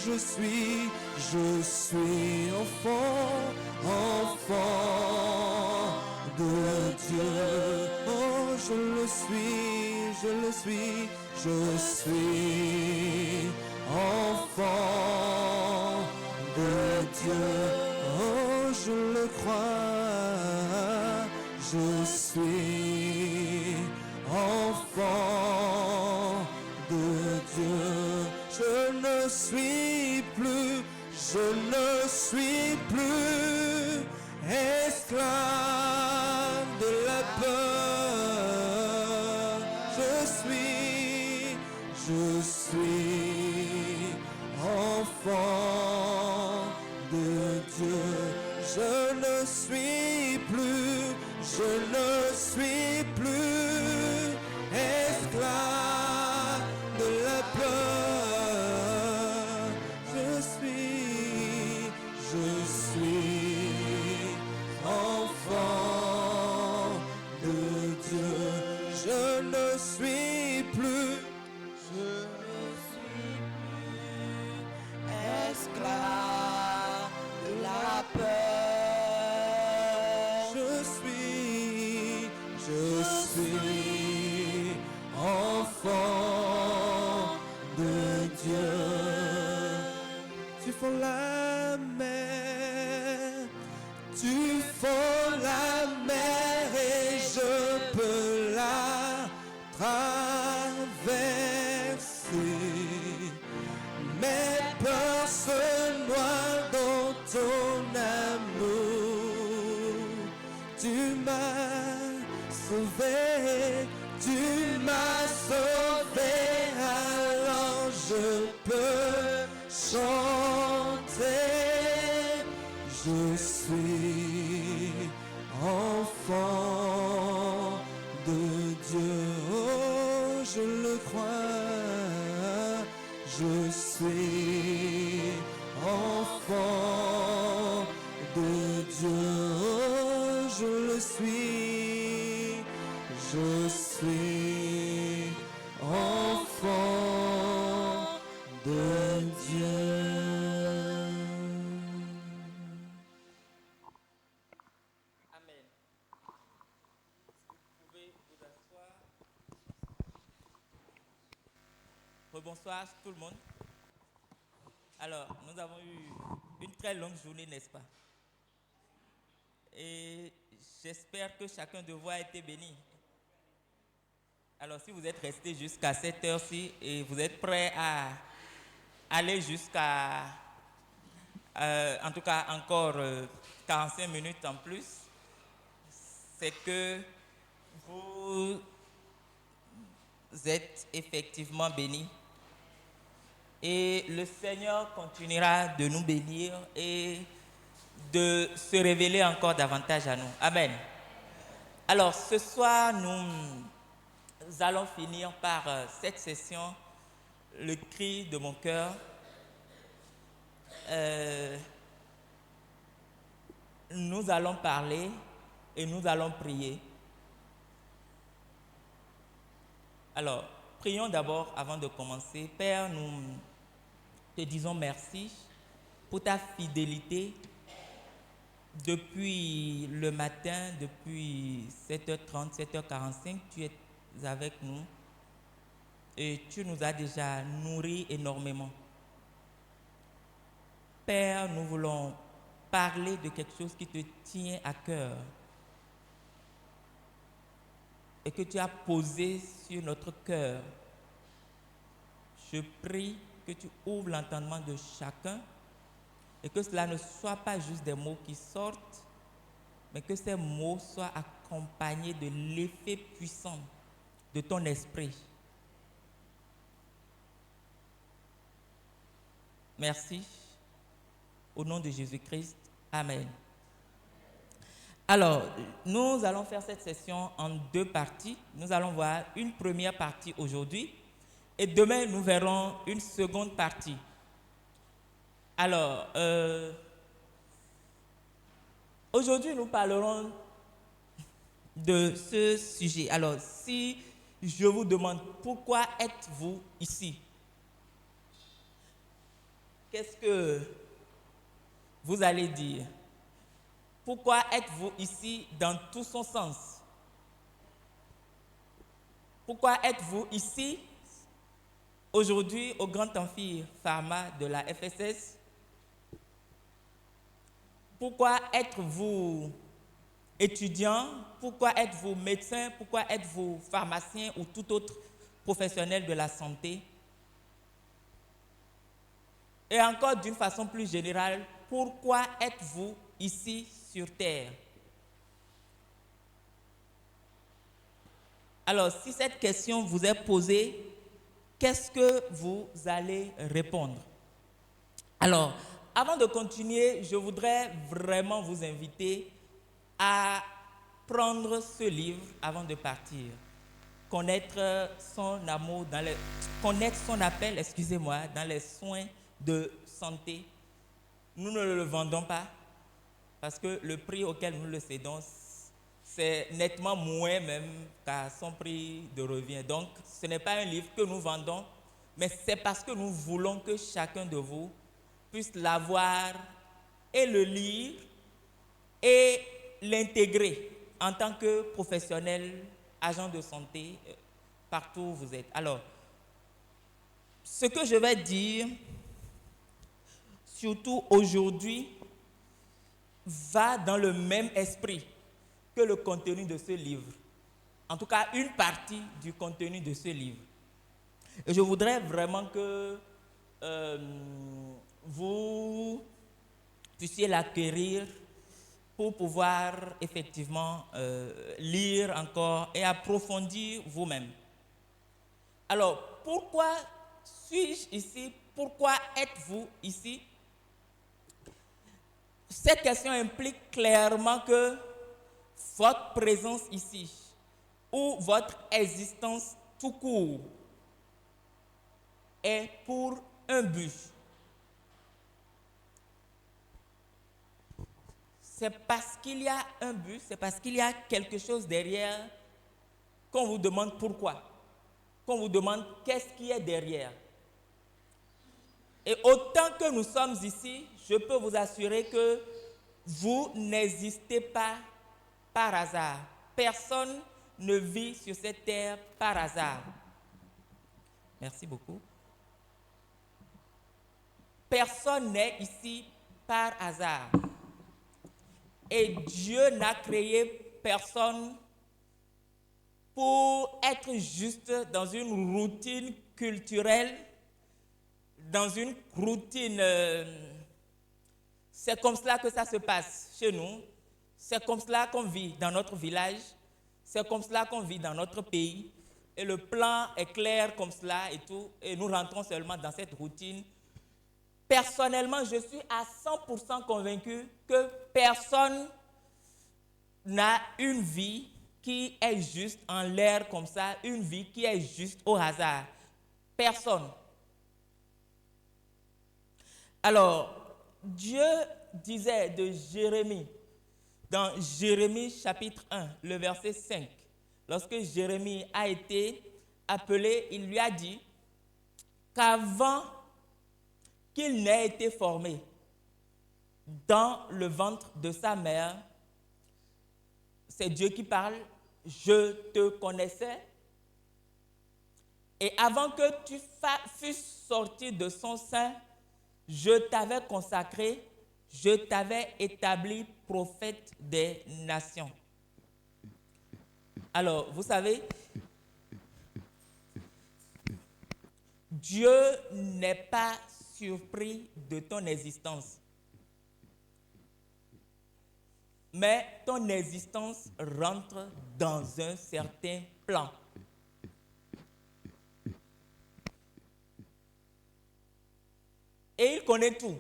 je suis enfant de Dieu. Oh, je le suis, je suis enfant de Dieu. Oh, je le crois, je suis enfant de Dieu. Je ne suis plus esclave de la peur. Je suis enfant de Dieu. Je ne suis plus esclave de la peur. Je suis enfant de Dieu. Je ne suis plus esclave de la peur. Je suis enfant de Dieu. Tu fonds la mer, et je peux la traverser. Mes peurs se noient dans ton amour. Tu m'as sauvé, alors je peux chanter. Je suis enfant de Dieu. Oh, je le crois. Je suis enfant de Dieu. Oh, je le suis. Je suis enfant de Dieu. Amen. Vous pouvez vous asseoir. Bonsoir tout le monde. Alors, nous avons eu une très longue journée, n'est-ce pas? Et j'espère que chacun de vous a été béni. Alors, si vous êtes resté jusqu'à cette heure-ci et vous êtes prêt à aller jusqu'à, en tout cas, encore 45 minutes en plus, c'est que vous êtes effectivement bénis. Et le Seigneur continuera de nous bénir et de se révéler encore davantage à nous. Amen. Alors, ce soir, nous allons finir par cette session, le cri de mon cœur. Nous allons parler et nous allons prier. Alors, prions d'abord avant de commencer. Père, nous te disons merci pour ta fidélité. Depuis le matin, depuis 7h30, 7h45, tu es avec nous et tu nous as déjà nourris énormément. Père, nous voulons parler de quelque chose qui te tient à cœur et que tu as posé sur notre cœur. Je prie que tu ouvres l'entendement de chacun et que cela ne soit pas juste des mots qui sortent, mais que ces mots soient accompagnés de l'effet puissant de ton esprit. Merci. Au nom de Jésus-Christ. Amen. Alors, nous allons faire cette session en deux parties. Nous allons voir une première partie aujourd'hui et demain, nous verrons une seconde partie. Alors, aujourd'hui, nous parlerons de ce sujet. Alors, si je vous demande pourquoi êtes-vous ici? qu'est-ce que vous allez dire? Pourquoi êtes-vous ici dans tout son sens? Pourquoi êtes-vous ici aujourd'hui au Grand Amphi Pharma de la FSS? Pourquoi êtes-vous étudiant? Pourquoi êtes-vous médecin? Pourquoi êtes-vous pharmacien ou tout autre professionnel de la santé? Et encore d'une façon plus générale, pourquoi êtes-vous ici sur Terre? Alors, si cette question vous est posée, qu'est-ce que vous allez répondre? Alors, avant de continuer, je voudrais vraiment vous inviter à prendre ce livre avant de partir. Connaître son amour, connaître son appel, dans les soins de santé. Nous ne le vendons pas parce que le prix auquel nous le cédons, c'est nettement moins même qu'à son prix de revient. Donc, ce n'est pas un livre que nous vendons, mais c'est parce que nous voulons que chacun de vous puisse l'avoir et le lire et l'intégrer en tant que professionnel, agent de santé, partout où vous êtes. Alors, ce que je vais dire, surtout aujourd'hui, va dans le même esprit que le contenu de ce livre. En tout cas, une partie du contenu de ce livre. Et je voudrais vraiment que vous puissiez l'acquérir pour pouvoir effectivement lire encore et approfondir vous-même. Alors, pourquoi suis-je ici? Pourquoi êtes-vous ici? Cette question implique clairement que votre présence ici ou votre existence tout court est pour un but. C'est parce qu'il y a un but, c'est parce qu'il y a quelque chose derrière qu'on vous demande pourquoi, qu'on vous demande qu'est-ce qui est derrière. Et autant que nous sommes ici, je peux vous assurer que vous n'existez pas par hasard. Personne ne vit sur cette terre par hasard. Merci beaucoup. Personne n'est ici par hasard. Et Dieu n'a créé personne pour être juste dans une routine culturelle, dans une routine. C'est comme cela que ça se passe chez nous. C'est comme cela qu'on vit dans notre village. C'est comme cela qu'on vit dans notre pays. Et le plan est clair comme cela et tout. Et nous rentrons seulement dans cette routine. Personnellement, je suis à 100% convaincu que personne n'a une vie qui est juste en l'air comme ça, une vie qui est juste au hasard. Personne. Alors, Dieu disait de Jérémie, dans Jérémie chapitre 1, le verset 5, lorsque Jérémie a été appelé, il lui a dit qu'avant qu'il n'ait été formé dans le ventre de sa mère, c'est Dieu qui parle, je te connaissais. Et avant que tu fusses sorti de son sein, je t'avais consacré, je t'avais établi prophète des nations. Alors, vous savez, Dieu n'est pas surpris de ton existence. Mais ton existence rentre dans un certain plan. Et il connaît tout.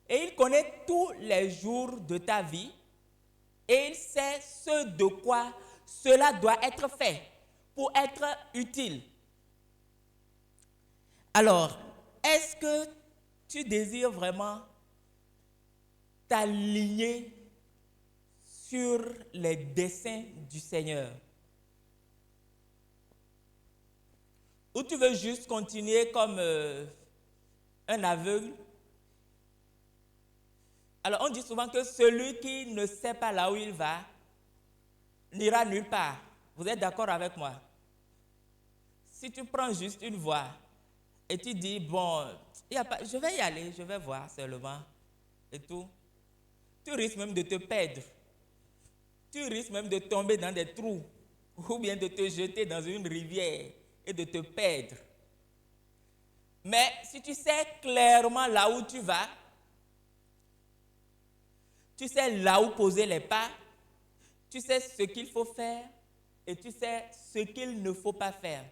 Et il connaît tous les jours de ta vie. Et il sait ce de quoi cela doit être fait pour être utile. Alors, est-ce que tu désires vraiment t'aligner sur les desseins du Seigneur? Ou tu veux juste continuer comme un aveugle. Alors on dit souvent que celui qui ne sait pas là où il va n'ira nulle part. Vous êtes d'accord avec moi? Si tu prends juste une voie et tu dis, bon, je vais y aller, je vais voir seulement et tout, tu risques même de te perdre. Tu risques même de tomber dans des trous ou bien de te jeter dans une rivière et de te perdre. Mais si tu sais clairement là où tu vas, tu sais là où poser les pas, tu sais ce qu'il faut faire et tu sais ce qu'il ne faut pas faire.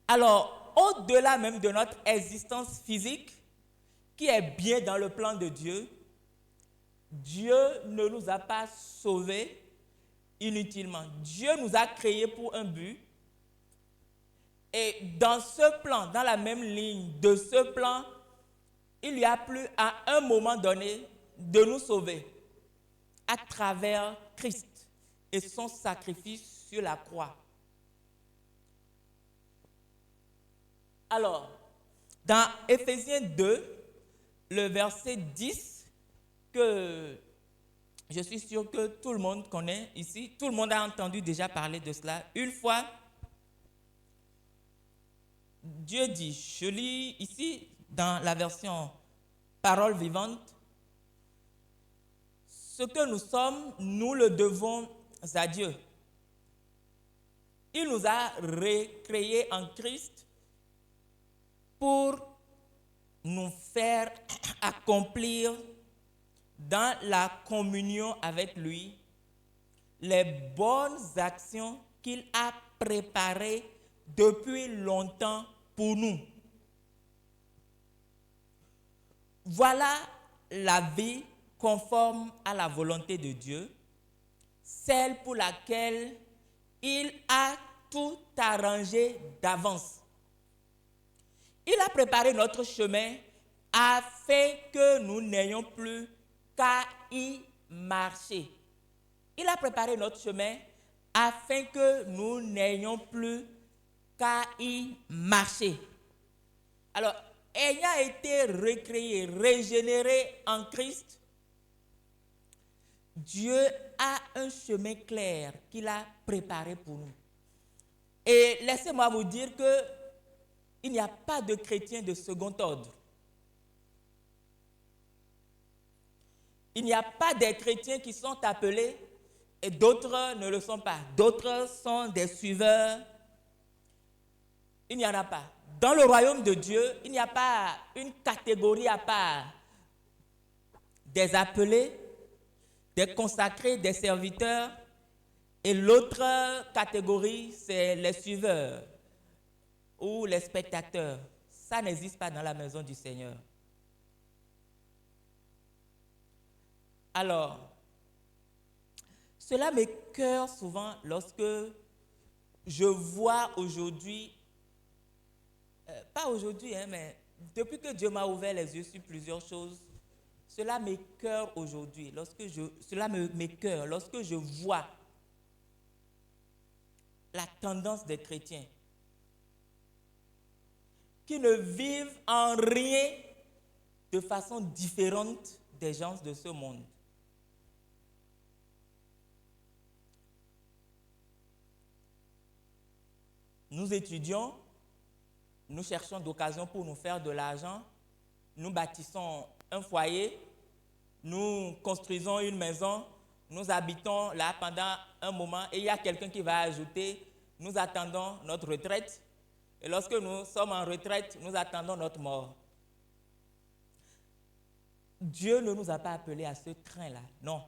Alors, au-delà même de notre existence physique, qui est bien dans le plan de Dieu, Dieu ne nous a pas sauvés inutilement. Dieu nous a créés pour un but. Et dans ce plan, dans la même ligne de ce plan, il y a plu à un moment donné de nous sauver à travers Christ et son sacrifice sur la croix. Alors, dans Éphésiens 2, le verset 10, que je suis sûr que tout le monde connaît ici, tout le monde a entendu déjà parler de cela. Une fois, Dieu dit, je lis ici dans la version Parole vivante, ce que nous sommes, nous le devons à Dieu. Il nous a recréés en Christ pour nous faire accomplir dans la communion avec lui les bonnes actions qu'il a préparées depuis longtemps pour nous. Voilà la vie conforme à la volonté de Dieu, celle pour laquelle il a tout arrangé d'avance. Il a préparé notre chemin afin que nous n'ayons plus qu'à y marcher. Il a préparé notre chemin afin que nous n'ayons plus qu'à y marcher. Alors, ayant été recréé, régénéré en Christ, Dieu a un chemin clair qu'il a préparé pour nous. Et laissez-moi vous dire que il n'y a pas de chrétiens de second ordre. Il n'y a pas des chrétiens qui sont appelés et d'autres ne le sont pas. D'autres sont des suiveurs. Il n'y en a pas. Dans le royaume de Dieu, il n'y a pas une catégorie à part des appelés, des consacrés, des serviteurs, et l'autre catégorie, c'est les suiveurs ou les spectateurs. Ça n'existe pas dans la maison du Seigneur. Alors, cela m'écoeure souvent lorsque je vois aujourd'hui, pas aujourd'hui, mais depuis que Dieu m'a ouvert les yeux sur plusieurs choses, cela m'écoeure aujourd'hui, cela m'écoeure lorsque je vois la tendance des chrétiens qui ne vivent en rien de façon différente des gens de ce monde. Nous étudions, nous cherchons d'occasion pour nous faire de l'argent, nous bâtissons un foyer, nous construisons une maison, nous habitons là pendant un moment et il y a quelqu'un qui va ajouter, nous attendons notre retraite et lorsque nous sommes en retraite, nous attendons notre mort. Dieu ne nous a pas appelés à ce train-là, non.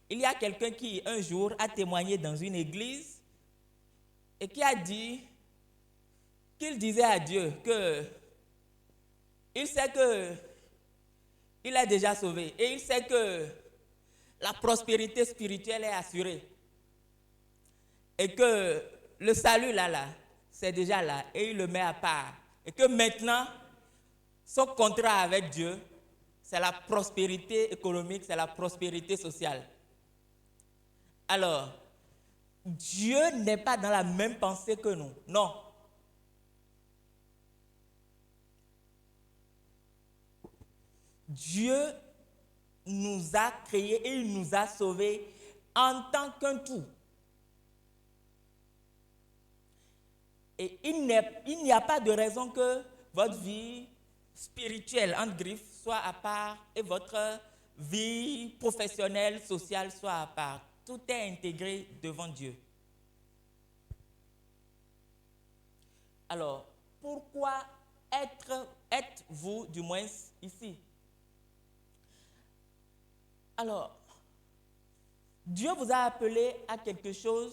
Il y a quelqu'un qui un jour a témoigné dans une église et qui a dit qu'il disait à Dieu que il sait que il est déjà sauvé et il sait que la prospérité spirituelle est assurée et que le salut là, c'est déjà là et il le met à part et que maintenant, son contrat avec Dieu, c'est la prospérité économique, c'est la prospérité sociale. Alors, Dieu n'est pas dans la même pensée que nous, non. Dieu nous a créés et il nous a sauvés en tant qu'un tout. Et il n'y a pas de raison que votre vie spirituelle, entre griffes, soit à part et votre vie professionnelle, sociale soit à part. Tout est intégré devant Dieu. Alors, pourquoi êtes-vous du moins ici? Alors, Dieu vous a appelé à quelque chose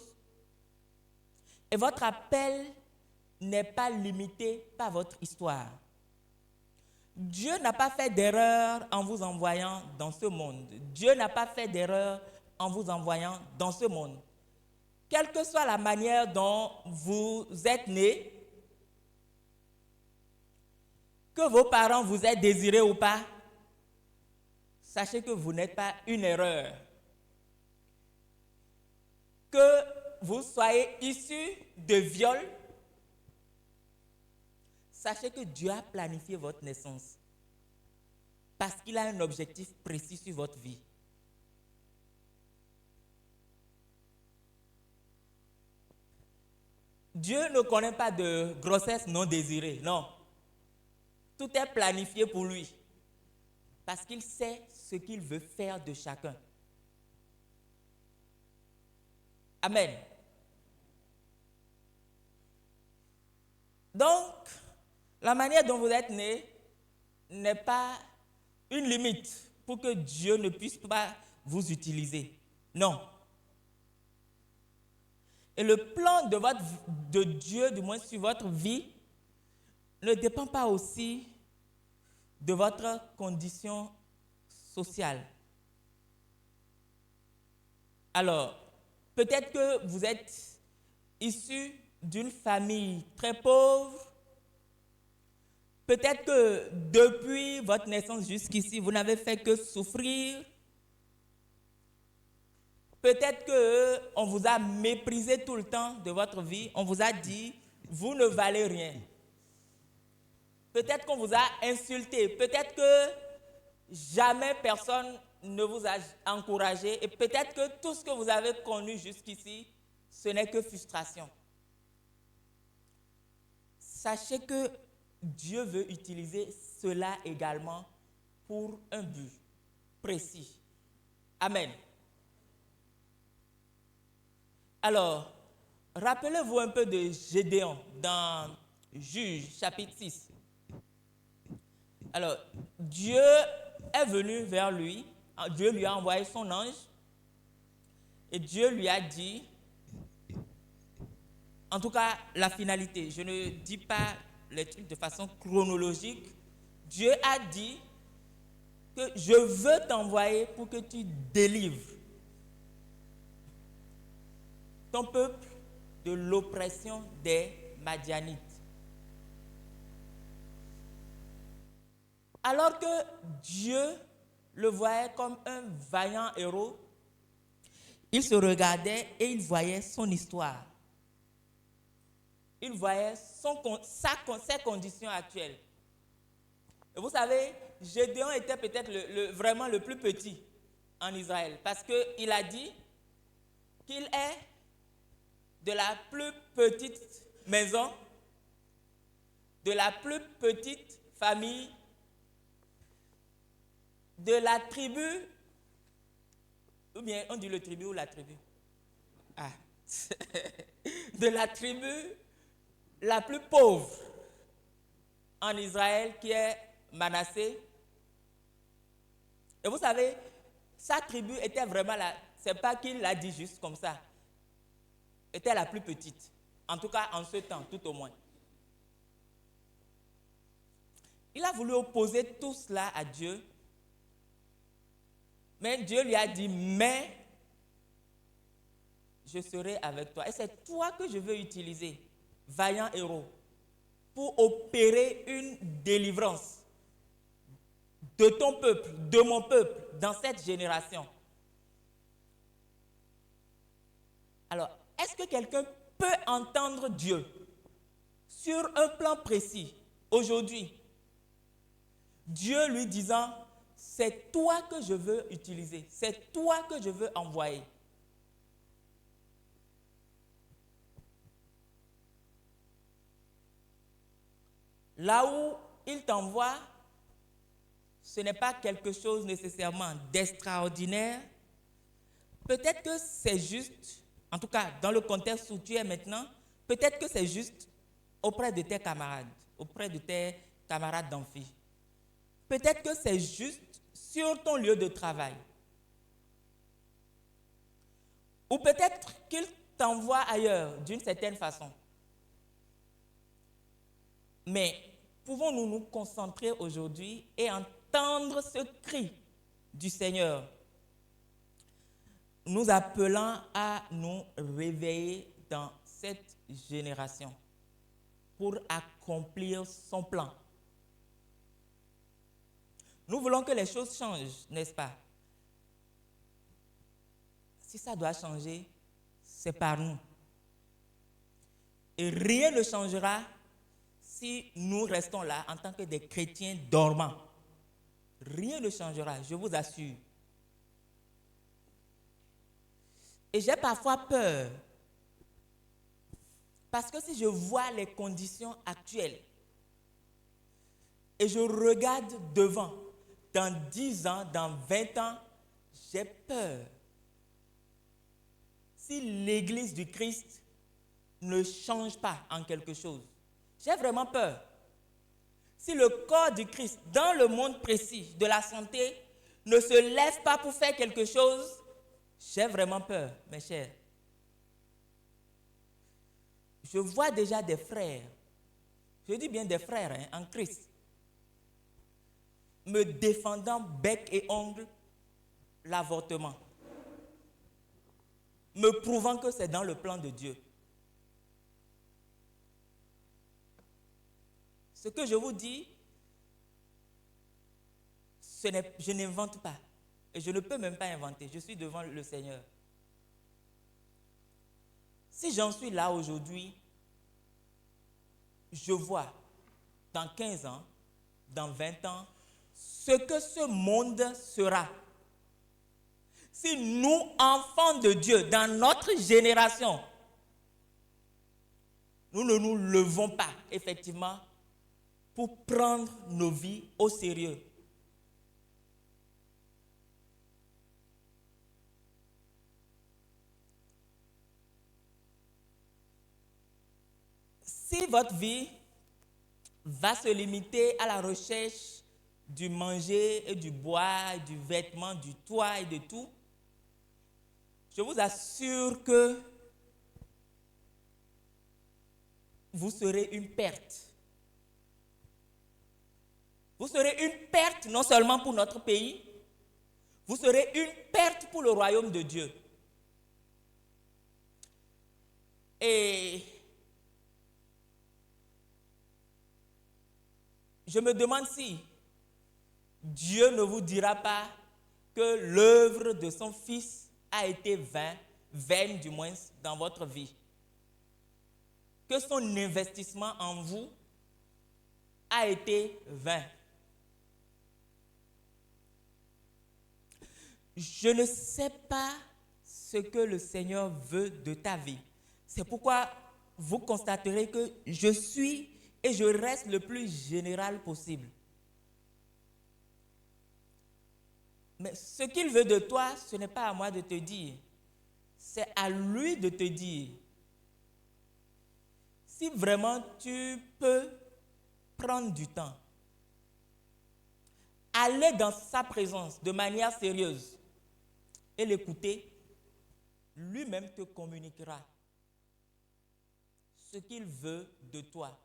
et votre appel n'est pas limité par votre histoire. Dieu n'a pas fait d'erreur en vous envoyant dans ce monde. Dieu n'a pas fait d'erreur en vous envoyant dans ce monde. Quelle que soit la manière dont vous êtes né, que vos parents vous aient désiré ou pas, sachez que vous n'êtes pas une erreur. Que vous soyez issu de viol, sachez que Dieu a planifié votre naissance parce qu'il a un objectif précis sur votre vie. Dieu ne connaît pas de grossesse non désirée, non. Tout est planifié pour lui parce qu'il sait ce qu'il veut faire de chacun. Amen. Donc, la manière dont vous êtes né n'est pas une limite pour que Dieu ne puisse pas vous utiliser. Non. Et le plan de Dieu, du moins sur votre vie, ne dépend pas aussi de votre condition sociale. Alors, peut-être que vous êtes issu d'une famille très pauvre. Peut-être que depuis votre naissance jusqu'ici, vous n'avez fait que souffrir. Peut-être qu'on vous a méprisé tout le temps de votre vie. On vous a dit, vous ne valez rien. Peut-être qu'on vous a insulté. Peut-être que jamais personne ne vous a encouragé. Et peut-être que tout ce que vous avez connu jusqu'ici, ce n'est que frustration. Sachez que Dieu veut utiliser cela également pour un but précis. Amen. Alors, rappelez-vous un peu de Gédéon dans Juges chapitre 6. Alors, Dieu est venu vers lui, Dieu lui a envoyé son ange et Dieu lui a dit, en tout cas la finalité, je ne dis pas les trucs de façon chronologique, Dieu a dit que je veux t'envoyer pour que tu délivres ton peuple de l'oppression des Madianites. Alors que Dieu le voyait comme un vaillant héros, il se regardait et il voyait son histoire. Il voyait ses conditions actuelles. Et vous savez, Gédéon était peut-être vraiment le plus petit en Israël parce qu'il a dit qu'il est de la plus petite maison, de la plus petite famille, de la tribu, ou bien on dit le tribu ou la tribu? Ah, de la tribu la plus pauvre en Israël qui est Manassé. Et vous savez, sa tribu était vraiment là, c'est pas qu'il l'a dit juste comme ça, était la plus petite, en tout cas en ce temps, tout au moins. Il a voulu opposer tout cela à Dieu, mais Dieu lui a dit, mais je serai avec toi. Et c'est toi que je veux utiliser, vaillant héros, pour opérer une délivrance de ton peuple, de mon peuple, dans cette génération. Alors, est-ce que quelqu'un peut entendre Dieu sur un plan précis aujourd'hui? Dieu lui disant, c'est toi que je veux utiliser, c'est toi que je veux envoyer. Là où il t'envoie, ce n'est pas quelque chose nécessairement d'extraordinaire. Peut-être que c'est juste, en tout cas dans le contexte où tu es maintenant, peut-être que c'est juste auprès de tes camarades, auprès de tes camarades d'amphi. Peut-être que c'est juste sur ton lieu de travail. Ou peut-être qu'il t'envoie ailleurs d'une certaine façon. Mais pouvons-nous nous concentrer aujourd'hui et entendre ce cri du Seigneur, nous appelant à nous réveiller dans cette génération pour accomplir son plan. Nous voulons que les choses changent, n'est-ce pas? Si ça doit changer, c'est par nous. Et rien ne changera si nous restons là en tant que des chrétiens dormants. Rien ne changera, je vous assure. Et j'ai parfois peur. Parce que si je vois les conditions actuelles et je regarde devant, dans 10 ans, dans 20 ans, j'ai peur. Si l'Église du Christ ne change pas en quelque chose, j'ai vraiment peur. Si le corps du Christ, dans le monde précis de la santé, ne se lève pas pour faire quelque chose, j'ai vraiment peur, mes chers. Je vois déjà des frères, je dis bien des frères en Christ, me défendant bec et ongle l'avortement, me prouvant que c'est dans le plan de Dieu. Ce que je vous dis, je n'invente pas. Et je ne peux même pas inventer. Je suis devant le Seigneur. Si j'en suis là aujourd'hui, je vois dans 15 ans, dans 20 ans, ce que ce monde sera. Si nous, enfants de Dieu, dans notre génération, nous ne nous levons pas, effectivement, pour prendre nos vies au sérieux. Si votre vie va se limiter à la recherche du manger et du boire, du vêtement, du toit et de tout, je vous assure que vous serez une perte. Vous serez une perte non seulement pour notre pays, vous serez une perte pour le royaume de Dieu. Et je me demande si Dieu ne vous dira pas que l'œuvre de son Fils a été vaine du moins dans votre vie. Que son investissement en vous a été vain. Je ne sais pas ce que le Seigneur veut de ta vie. C'est pourquoi vous constaterez que je suis et je reste le plus général possible. Mais ce qu'il veut de toi, ce n'est pas à moi de te dire. C'est à lui de te dire. Si vraiment tu peux prendre du temps, aller dans sa présence de manière sérieuse et l'écouter, lui-même te communiquera ce qu'il veut de toi.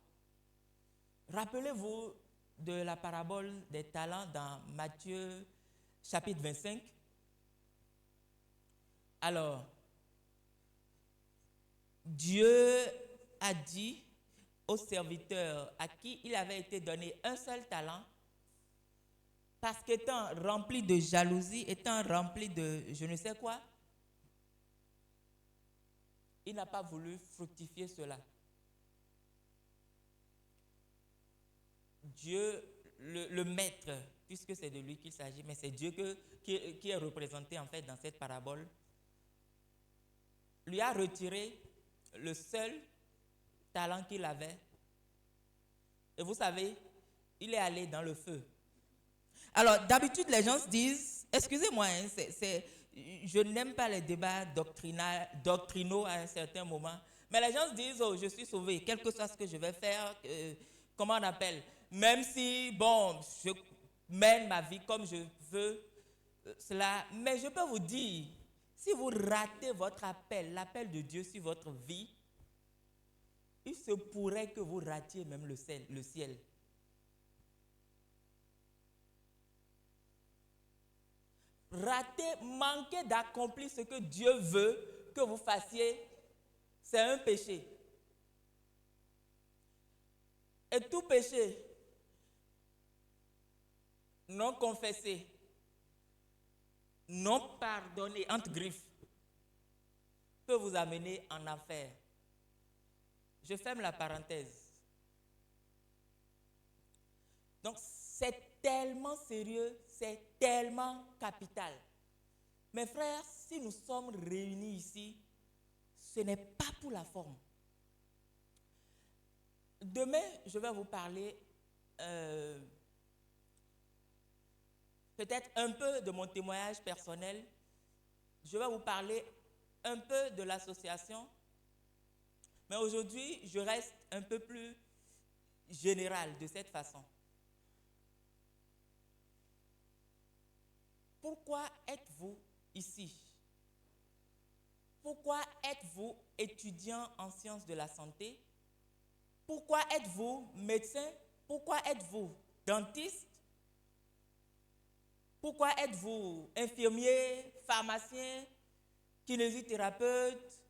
Rappelez-vous de la parabole des talents dans Matthieu chapitre 25. Alors, Dieu a dit au serviteur à qui il avait été donné un seul talent, parce qu'étant rempli de jalousie, étant rempli de je ne sais quoi, il n'a pas voulu fructifier cela. Dieu, le maître, puisque c'est de lui qu'il s'agit, mais c'est Dieu qui est représenté en fait dans cette parabole, lui a retiré le seul talent qu'il avait. Et vous savez, il est allé dans le feu. Alors, d'habitude, les gens se disent, excusez-moi, hein, je n'aime pas les débats doctrinaux à un certain moment, mais les gens se disent, oh, je suis sauvé, quel que soit ce que je vais faire, comment on appelle, même si, bon, je mène ma vie comme je veux, cela, mais je peux vous dire, si vous ratez votre appel, l'appel de Dieu sur votre vie, il se pourrait que vous ratiez même le ciel. Rater, manquer d'accomplir ce que Dieu veut que vous fassiez, c'est un péché. Et tout péché non confessé, non pardonné, entre griffes, peut vous amener en enfer. Je ferme la parenthèse. Donc, c'est tellement sérieux, c'est tellement capital. Mes frères, si nous sommes réunis ici, ce n'est pas pour la forme. Demain, je vais vous parler peut-être un peu de mon témoignage personnel. Je vais vous parler un peu de l'association. Mais aujourd'hui, je reste un peu plus général de cette façon. Pourquoi êtes-vous ici? Pourquoi êtes-vous étudiant en sciences de la santé? Pourquoi êtes-vous médecin? Pourquoi êtes-vous dentiste? Pourquoi êtes-vous infirmier, pharmacien, kinésithérapeute,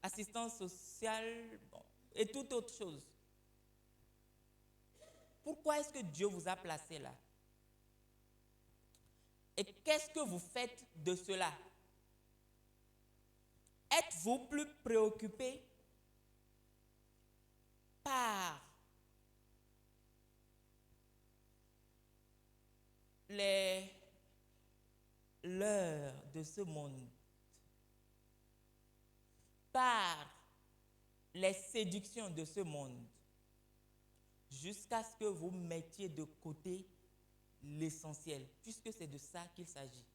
assistant social, bon, et toute autre chose? Pourquoi est-ce que Dieu vous a placé là? Et qu'est-ce que vous faites de cela? Êtes-vous plus préoccupé par les leurres de ce monde, par les séductions de ce monde, jusqu'à ce que vous mettiez de côté l'essentiel, puisque c'est de ça qu'il s'agit.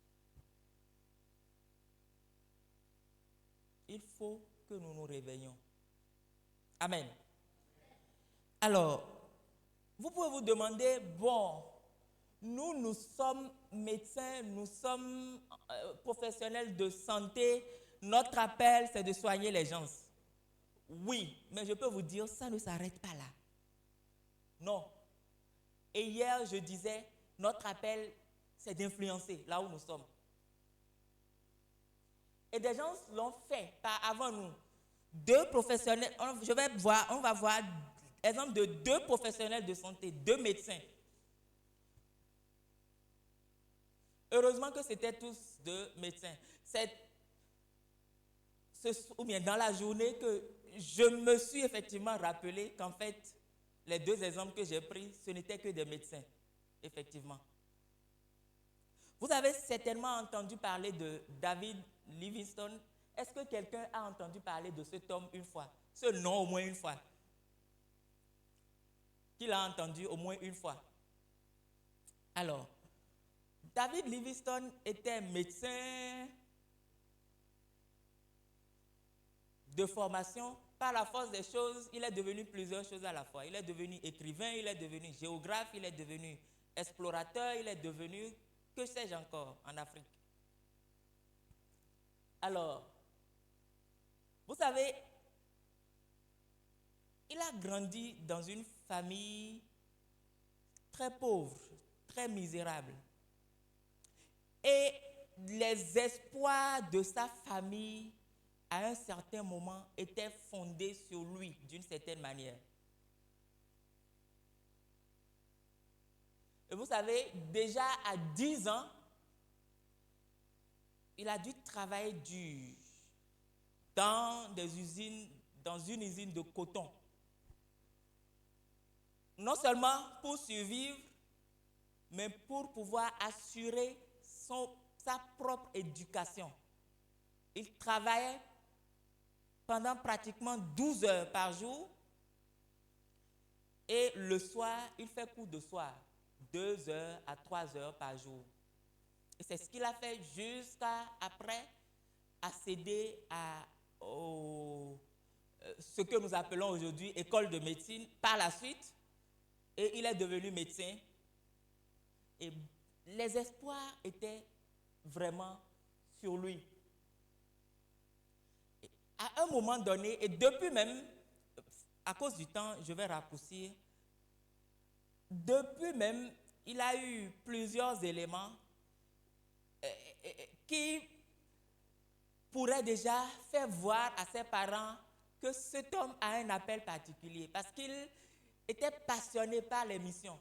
Il faut que nous nous réveillions. Amen. Alors, vous pouvez vous demander, bon, nous sommes médecins, nous sommes professionnels de santé, notre appel, c'est de soigner les gens. Oui, mais je peux vous dire, ça ne s'arrête pas là. Non. Et hier, je disais, notre appel, c'est d'influencer là où nous sommes. Et des gens l'ont fait avant nous. Deux professionnels, on va voir l'exemple de deux professionnels de santé, deux médecins. Heureusement que c'était tous deux médecins. Ou bien dans la journée que je me suis effectivement rappelé qu'en fait, les deux exemples que j'ai pris, ce n'étaient que des médecins, effectivement. Vous avez certainement entendu parler de David Livingstone. Est-ce que quelqu'un a entendu parler de cet homme une fois? Ce nom au moins une fois. Qui l'a entendu au moins une fois? Alors, David Livingstone était médecin de formation. Par la force des choses, il est devenu plusieurs choses à la fois. Il est devenu écrivain, il est devenu géographe, il est devenu explorateur, il est devenu, que sais-je encore, en Afrique. Alors, vous savez, il a grandi dans une famille très pauvre, très misérable. Et les espoirs de sa famille, à un certain moment, étaient fondés sur lui, d'une certaine manière. Et vous savez, déjà à 10 ans, il a dû travailler dur dans une usine de coton. Non seulement pour survivre, mais pour pouvoir assurer sa propre éducation. Il travaillait pendant pratiquement 12 heures par jour et le soir, il fait cours de soir, 2 heures à 3 heures par jour. Et c'est ce qu'il a fait jusqu'à après accéder à ce que nous appelons aujourd'hui école de médecine par la suite. Et il est devenu médecin. Et les espoirs étaient vraiment sur lui. Et à un moment donné, et depuis même, à cause du temps, je vais raccourcir, depuis même, il a eu plusieurs éléments qui pourraient déjà faire voir à ses parents que cet homme a un appel particulier parce qu'il était passionné par les missions.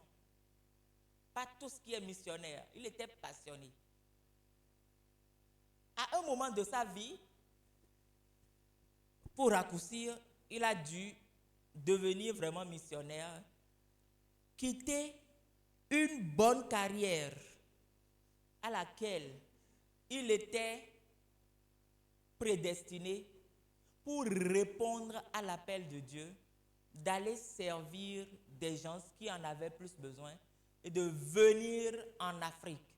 Pas tout ce qui est missionnaire, il était passionné. À un moment de sa vie, pour raccourcir, il a dû devenir vraiment missionnaire, quitter une bonne carrière à laquelle il était prédestiné pour répondre à l'appel de Dieu, d'aller servir des gens qui en avaient plus besoin et de venir en Afrique.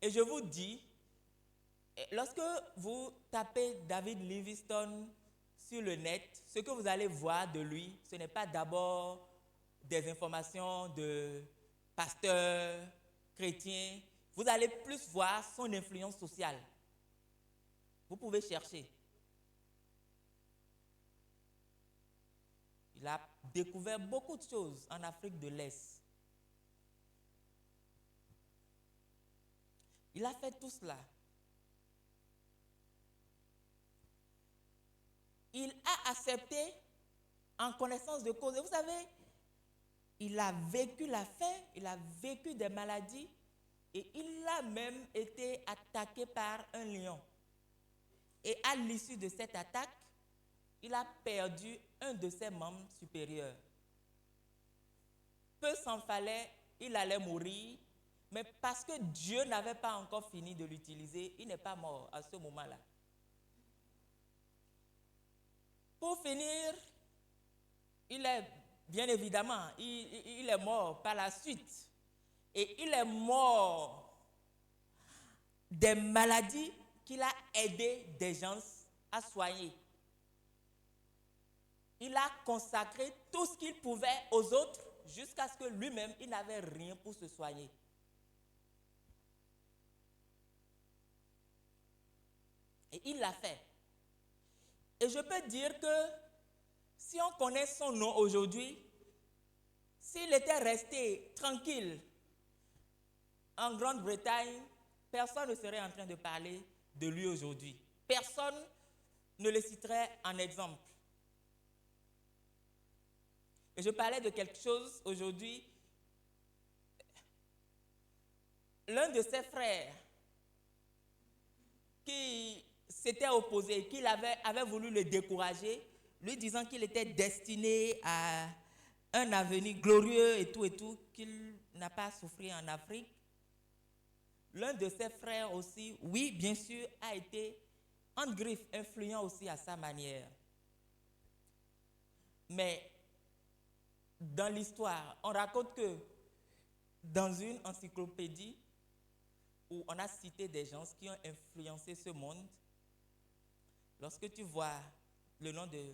Et je vous dis, lorsque vous tapez David Livingstone sur le net, ce que vous allez voir de lui, ce n'est pas d'abord des informations de pasteurs, chrétiens. Vous allez plus voir son influence sociale. Vous pouvez chercher. Il a découvert beaucoup de choses en Afrique de l'Est. Il a fait tout cela. Il a accepté en connaissance de cause. Et vous savez, il a vécu la faim, il a vécu des maladies et il a même été attaqué par un lion. Et à l'issue de cette attaque, il a perdu un de ses membres supérieurs. Peu s'en fallait, il allait mourir, mais parce que Dieu n'avait pas encore fini de l'utiliser, il n'est pas mort à ce moment-là. Pour finir, il est, bien évidemment, il est mort par la suite. Et il est mort des maladies qu'il a aidé des gens à soigner. Il a consacré tout ce qu'il pouvait aux autres jusqu'à ce que lui-même, il n'avait rien pour se soigner. Et il l'a fait. Et je peux dire que si on connaît son nom aujourd'hui, s'il était resté tranquille en Grande-Bretagne, personne ne serait en train de parler de lui aujourd'hui. Personne ne le citerait en exemple. Et je parlais de quelque chose aujourd'hui. L'un de ses frères qui s'était opposé, qu'il avait voulu le décourager, lui disant qu'il était destiné à un avenir glorieux et tout, qu'il n'a pas souffert en Afrique. L'un de ses frères aussi, oui, bien sûr, a été en griffe, influent aussi à sa manière. Mais dans l'histoire, on raconte que dans une encyclopédie où on a cité des gens qui ont influencé ce monde, lorsque tu vois le nom de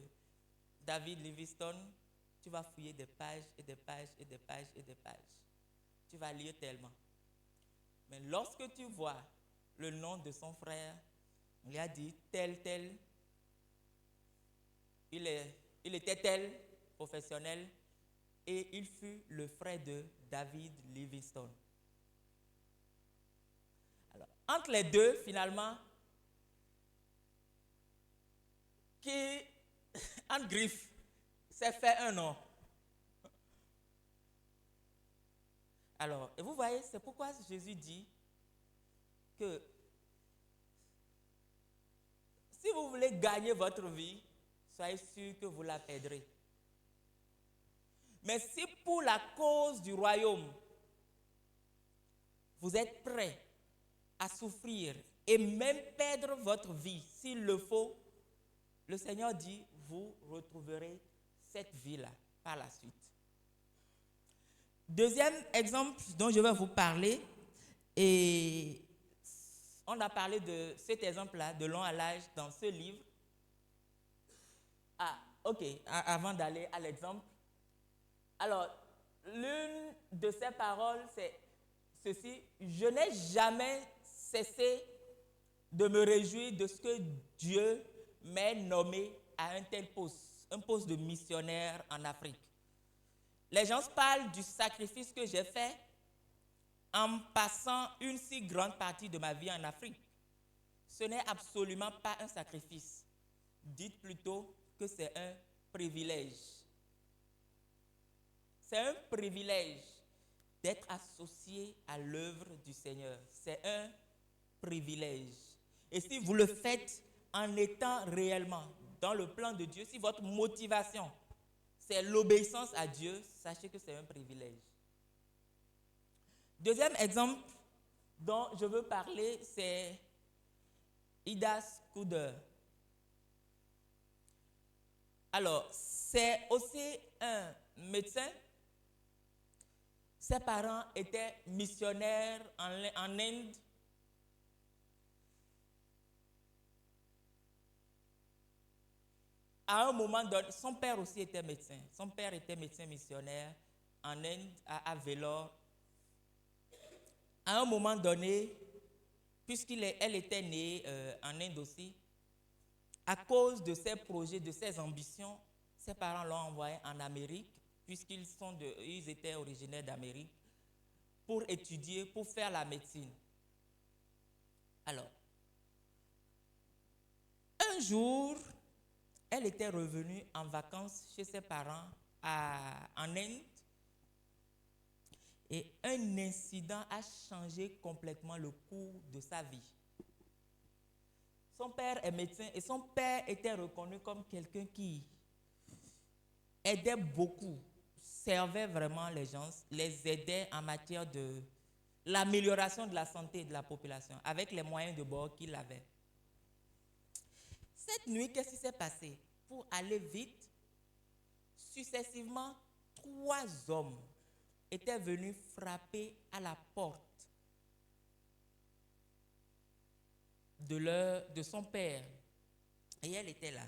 David Livingstone, tu vas fouiller des pages et des pages et des pages et des pages. Tu vas lire tellement. Mais lorsque tu vois le nom de son frère, on lui a dit tel, il était tel, professionnel, et il fut le frère de David Livingstone. Alors, entre les deux, finalement, qui, en griffe, s'est fait un nom. Alors, et vous voyez, c'est pourquoi Jésus dit que si vous voulez gagner votre vie, soyez sûr que vous la perdrez. Mais si pour la cause du royaume, vous êtes prêt à souffrir et même perdre votre vie, s'il le faut, le Seigneur dit, vous retrouverez cette vie-là par la suite. Deuxième exemple dont je vais vous parler, et on a parlé de cet exemple-là de long à large dans ce livre. Ah, ok, avant d'aller à l'exemple. Alors, l'une de ces paroles, c'est ceci: je n'ai jamais cessé de me réjouir de ce que Dieu m'ait nommé à un tel poste, un poste de missionnaire en Afrique. Les gens parlent du sacrifice que j'ai fait en passant une si grande partie de ma vie en Afrique. Ce n'est absolument pas un sacrifice. Dites plutôt que c'est un privilège. C'est un privilège d'être associé à l'œuvre du Seigneur. C'est un privilège. Et si vous le faites en étant réellement dans le plan de Dieu, si votre motivation, c'est l'obéissance à Dieu, sachez que c'est un privilège. Deuxième exemple dont je veux parler, c'est Ida Scudder. Alors, c'est aussi un médecin. Ses parents étaient missionnaires en Inde. À un moment donné, son père aussi était médecin. Son père était médecin missionnaire en Inde, à Vellore. À un moment donné, puisqu'elle était née en Inde aussi, à cause de ses projets, de ses ambitions, ses parents l'ont envoyée en Amérique, puisqu'ils étaient originaires d'Amérique, pour étudier, pour faire la médecine. Alors, un jour, elle était revenue en vacances chez ses parents en Inde, et un incident a changé complètement le cours de sa vie. Son père est médecin et son père était reconnu comme quelqu'un qui aidait beaucoup, servait vraiment les gens, les aidait en matière de l'amélioration de la santé de la population avec les moyens de bord qu'il avait. Cette nuit, qu'est-ce qui s'est passé? Pour aller vite, successivement, 3 hommes étaient venus frapper à la porte de son père. Et elle était là.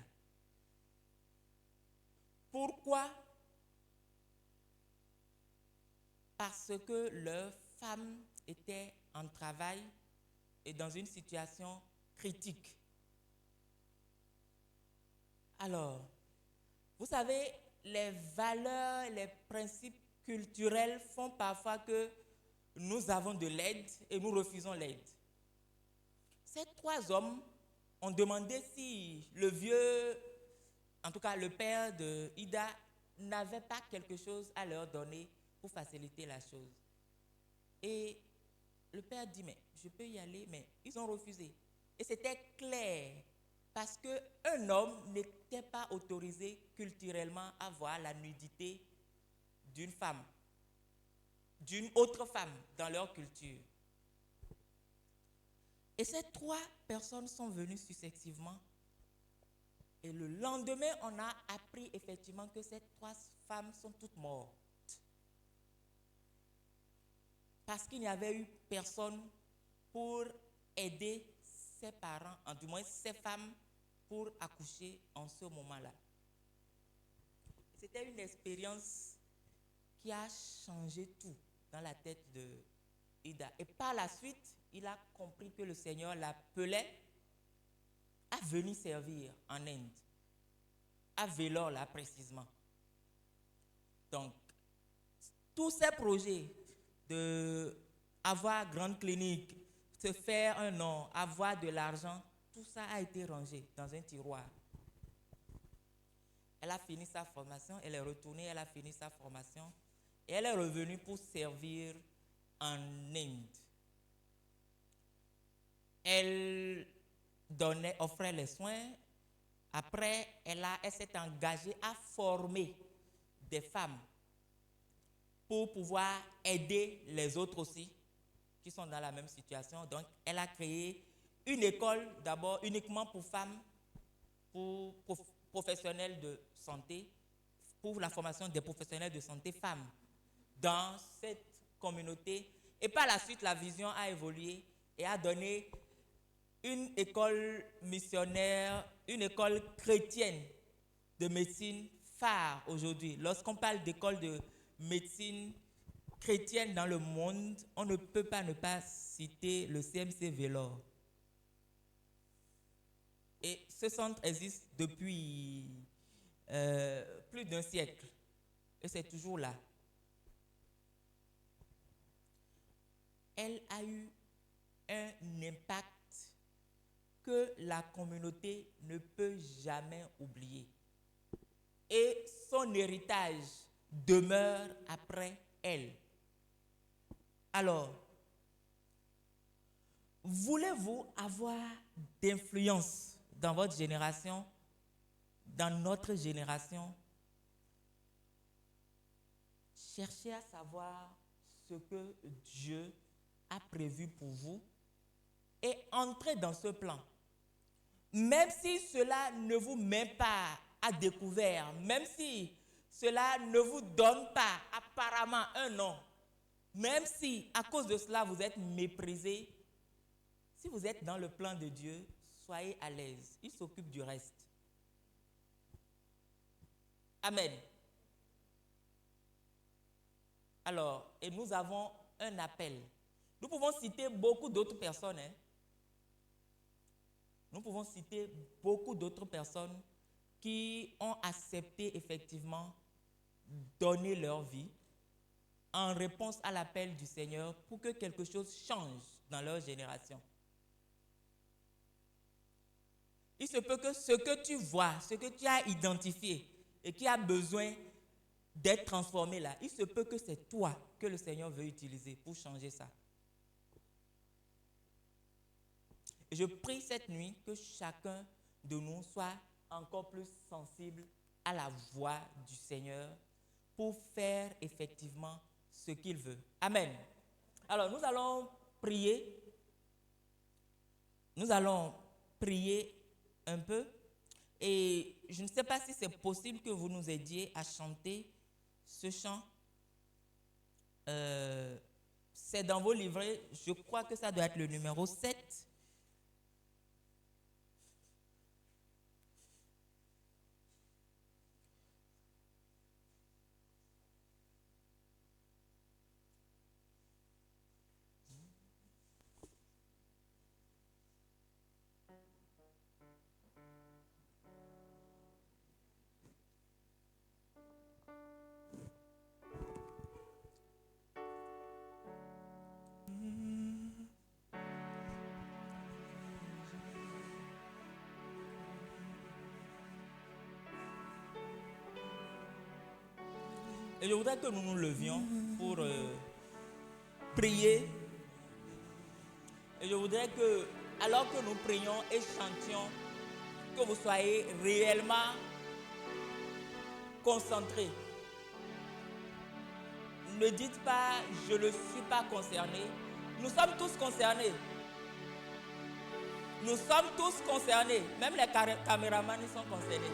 Pourquoi? Parce que leur femme était en travail et dans une situation critique. Alors, vous savez, les valeurs, les principes culturels font parfois que nous avons de l'aide et nous refusons l'aide. Ces 3 hommes ont demandé si le vieux, en tout cas le père de Ida, n'avait pas quelque chose à leur donner pour faciliter la chose. Et le père dit, mais je peux y aller, mais ils ont refusé. Et c'était clair, parce qu'un homme n'était pas autorisé culturellement à voir la nudité d'une femme, d'une autre femme dans leur culture. Et ces 3 personnes sont venues successivement. Et le lendemain, on a appris effectivement que ces 3 femmes sont toutes mortes. Parce qu'il n'y avait eu personne pour aider ses parents, du moins ses femmes, pour accoucher en ce moment-là. C'était une expérience qui a changé tout dans la tête de Ida. Et par la suite, il a compris que le Seigneur l'appelait à venir servir en Inde, à Vellore là précisément. Donc, tous ces projets d'avoir grande clinique, se faire un nom, avoir de l'argent, tout ça a été rangé dans un tiroir. Elle a fini sa formation, elle est retournée, elle a fini sa formation et elle est revenue pour servir en Inde. Elle offrait les soins. Après, elle s'est engagée à former des femmes pour pouvoir aider les autres aussi qui sont dans la même situation. Donc, elle a créé une école d'abord uniquement pour femmes, pour professionnels de santé, pour la formation des professionnels de santé femmes dans cette communauté. Et par la suite, la vision a évolué et a donné une école missionnaire, une école chrétienne de médecine phare aujourd'hui. Lorsqu'on parle d'école de médecine chrétienne dans le monde, on ne peut pas ne pas citer le CMC Vellore. Et ce centre existe depuis plus d'un siècle. Et c'est toujours là. Elle a eu un impact que la communauté ne peut jamais oublier. Et son héritage demeure après elle. Alors, voulez-vous avoir d'influence dans votre génération, dans notre génération? Cherchez à savoir ce que Dieu a prévu pour vous et entrez dans ce plan. Même si cela ne vous met pas à découvert, même si cela ne vous donne pas apparemment un nom, même si à cause de cela vous êtes méprisé, si vous êtes dans le plan de Dieu, soyez à l'aise. Il s'occupe du reste. Amen. Alors, et nous avons un appel. Nous pouvons citer beaucoup d'autres personnes. Nous pouvons citer beaucoup d'autres personnes qui ont accepté effectivement donner leur vie en réponse à l'appel du Seigneur pour que quelque chose change dans leur génération. Il se peut que ce que tu vois, ce que tu as identifié et qui a besoin d'être transformé là, il se peut que c'est toi que le Seigneur veut utiliser pour changer ça. Et je prie cette nuit que chacun de nous soit encore plus sensible à la voix du Seigneur pour faire effectivement ce qu'il veut. Amen. Alors, nous allons prier. Nous allons prier un peu. Et je ne sais pas si c'est possible que vous nous aidiez à chanter ce chant. C'est dans vos livrets. Je crois que ça doit être le numéro 7. Et je voudrais que nous nous levions pour prier. Et je voudrais que, alors que nous prions et chantions, que vous soyez réellement concentrés. Ne dites pas « je ne suis pas concerné ». Nous sommes tous concernés. Nous sommes tous concernés. Même les caméramans sont concernés.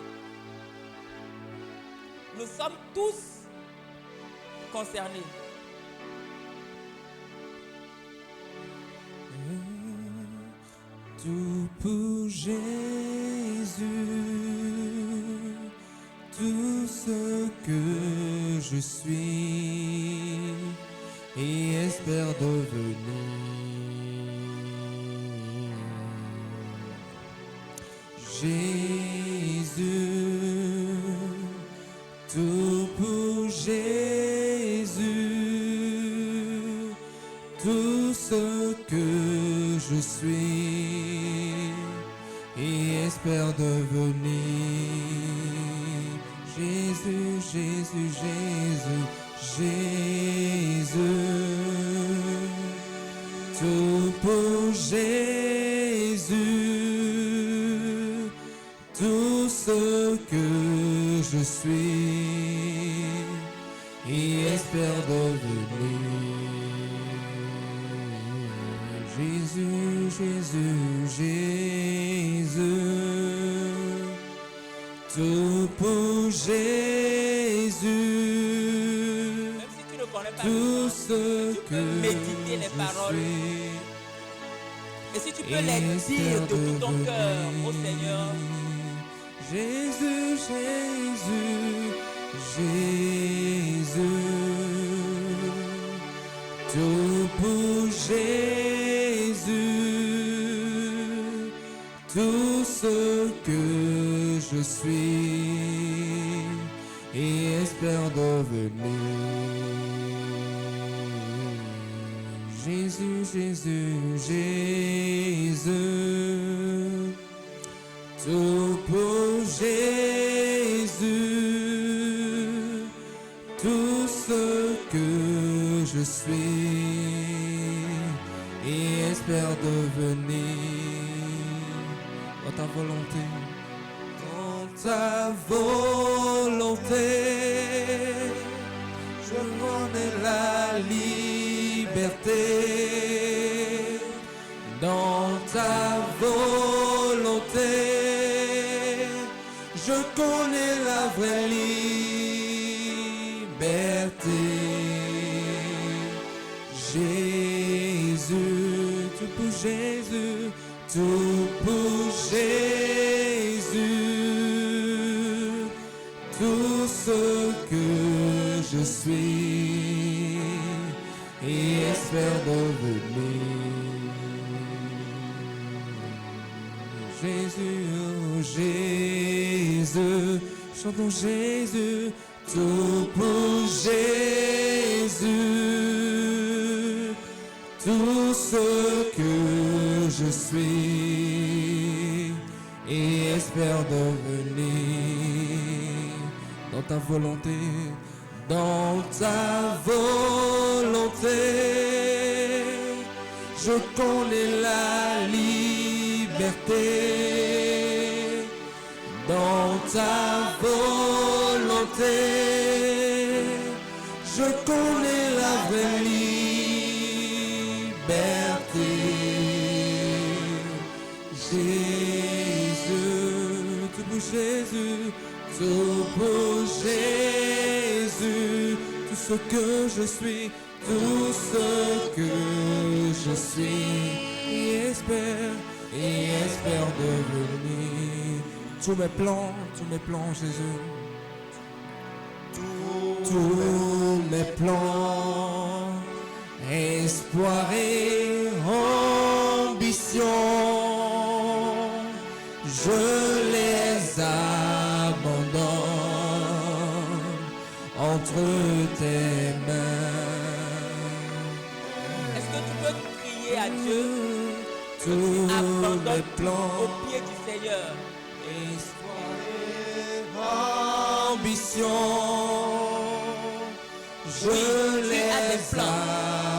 Nous sommes tous concernés. Tout pour Jésus, tout ce que je suis et espère devenir. Jésus, tout pour Jésus, tout ce que je suis et espère devenir. Jésus, Jésus, Jésus, Jésus, tout pour Jésus, tout ce que je suis et espère devenir. Jésus, Jésus, Jésus, tout pour Jésus, Même si tu ne connais pas tout le ce tu que peux méditer les je paroles. suis. Et si tu peux les dire de tout ton cœur au Seigneur, Jésus, Jésus, Jésus, tout pour Jésus, tout ce que je suis et espère devenir. Jésus, Jésus, Jésus, tout pour Jésus, tout ce que je suis et espère devenir dans ta volonté, dans ta volonté, je connais la liberté. Dans ta volonté, je connais la vraie liberté. Jésus, tout pour Jésus, tout pour Jésus, tout ce que je suis et espère devenir. Jésus, oh Jésus, chantons Jésus, tout pour Jésus, tout ce que je suis et espère devenir dans ta volonté, dans ta volonté, je connais la liberté. Dans ta volonté, je connais la vraie liberté. Jésus, tout pour Jésus, tout pour Jésus, tout ce que je suis, tout ce que je suis, et espère devenir. Tous mes plans, Jésus. Tous mes plans, espoir et ambition, je les abandonne entre tes mains. est-ce que tu peux crier à Dieu? Tous Abandonne mes plans, au pied du Seigneur. espoir et ambition, je Oui, tu les as des plans.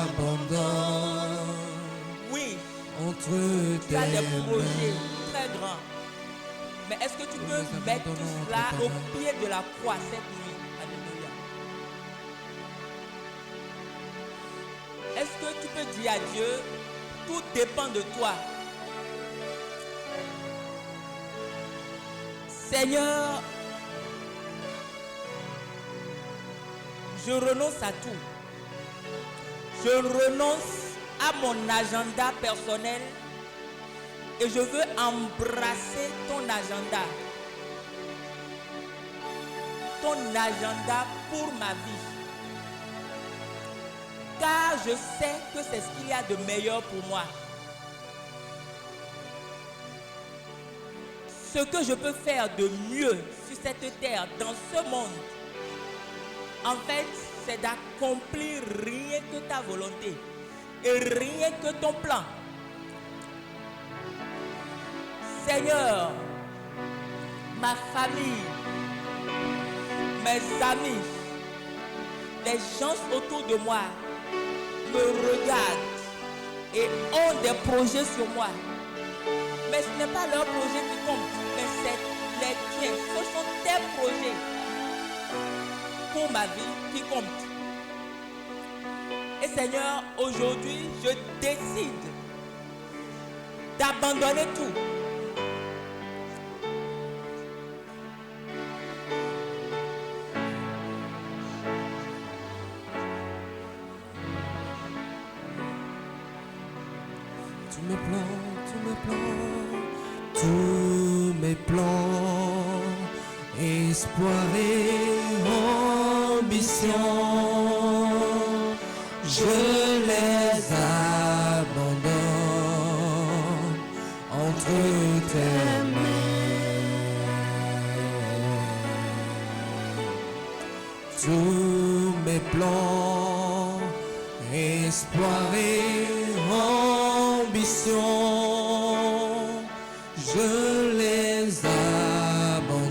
abandonne Oui, entre tu tes as des mains. projets très grands. Mais est-ce que tu peux mettre tout cela au pied de la croix cette nuit? Alléluia. Est-ce que tu peux dire à Dieu, tout dépend de toi. Seigneur, je renonce à tout. Je renonce à mon agenda personnel et je veux embrasser ton agenda. Ton agenda pour ma vie. Car je sais que c'est ce qu'il y a de meilleur pour moi. Ce que je peux faire de mieux sur cette terre, dans ce monde, en fait, c'est d'accomplir rien que ta volonté et rien que ton plan. Seigneur, ma famille, mes amis, les gens autour de moi me regardent et ont des projets sur moi. Mais ce n'est pas leur projet qui compte, mais c'est les tiens. Ce sont tes projets pour ma vie qui comptent. Et Seigneur, aujourd'hui, je décide d'abandonner tout. Tous mes plans, tous mes plans, espoir et ambition, je les abandonne entre tes mains. Tous mes plans, espoir et ambition, je les abandonne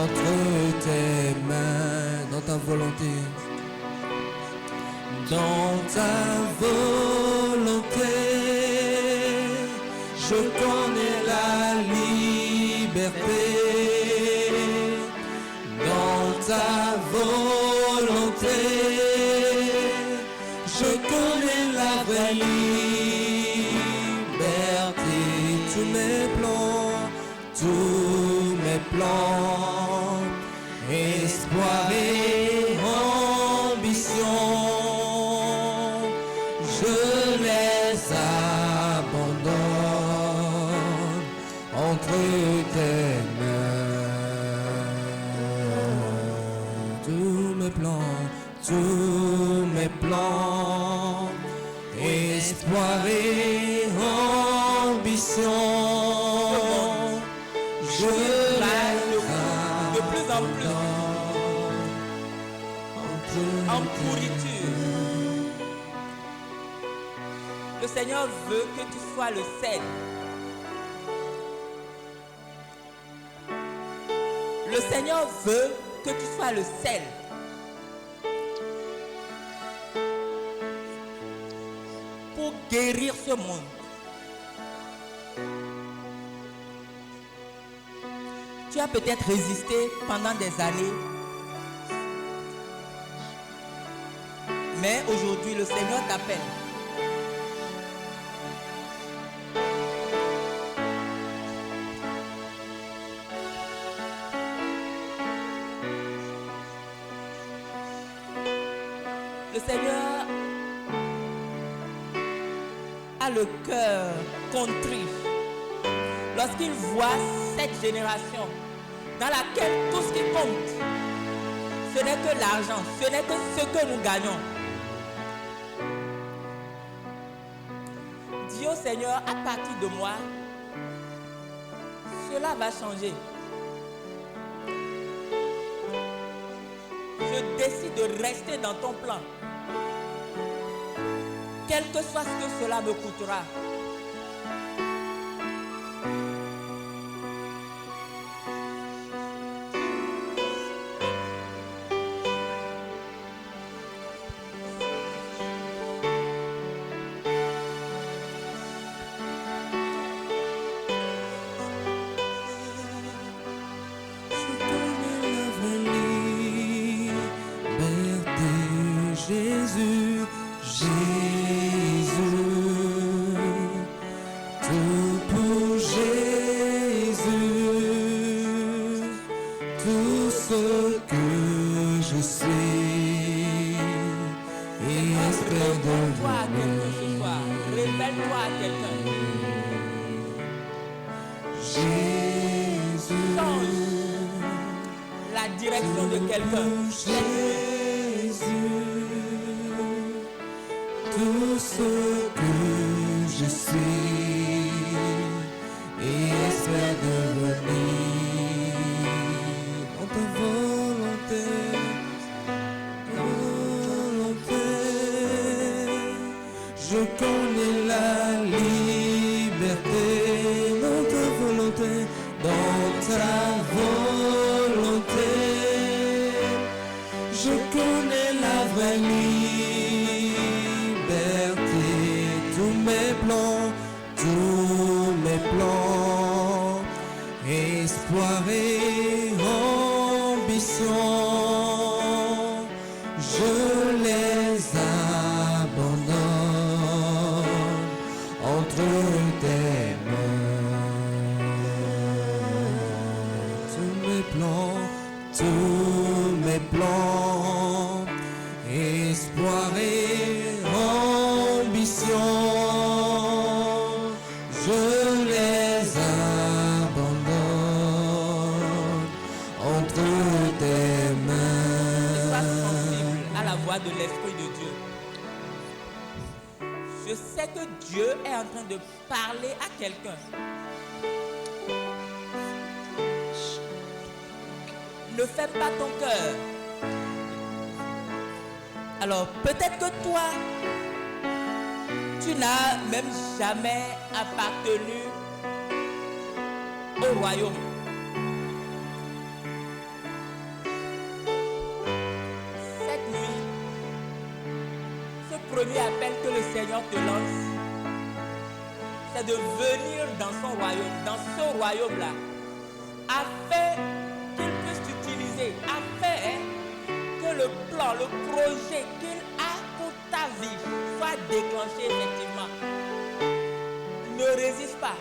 entre tes mains, dans ta volonté, dans ta volonté, je connais la liberté, dans ta volonté, je connais la vraie liberté. Tous mes plans, espoir et ambition, je les abandonne entre tes mains. Tous mes plans, espoir et ambition, je De plus en plus en pourriture. Le Seigneur veut que tu sois le sel. Le Seigneur veut que tu sois le sel. Pour guérir ce monde. Tu as peut-être résisté pendant des années. Mais aujourd'hui, le Seigneur t'appelle. Le Seigneur a le cœur contrit lorsqu'il voit cette génération dans laquelle tout ce qui compte, ce n'est que l'argent, ce n'est que ce que nous gagnons. Dis au Seigneur, à partir de moi, cela va changer. Je décide de rester dans ton plan, quel que soit ce que cela me coûtera. Jésus, Jésus, tout pour Jésus, tout ce que je suis et espère Révèle-toi à quelqu'un devenir. ce soir. Révèle-toi à quelqu'un. Jésus, Change la direction de quelqu'un. Jésus, tout ce que je suis et espère devenir dans ta volonté, je connais la liberté dans ta volonté, dans ta volonté. Je connais la vraie liberté. Tous mes plans, espoir et ambition, je les abandonne voix de l'Esprit de Dieu. Je sais que Dieu est en train de parler à quelqu'un. Ne ferme pas ton cœur. Alors, peut-être que toi, tu n'as même jamais appartenu au royaume. Cette nuit, ce premier appel que le Seigneur te lance, c'est de venir dans son royaume, dans ce royaume-là, afin qu'il puisse t'utiliser, afin que le plan, le projet qu'il a pour ta vie soit déclenché effectivement. Ne résiste pas.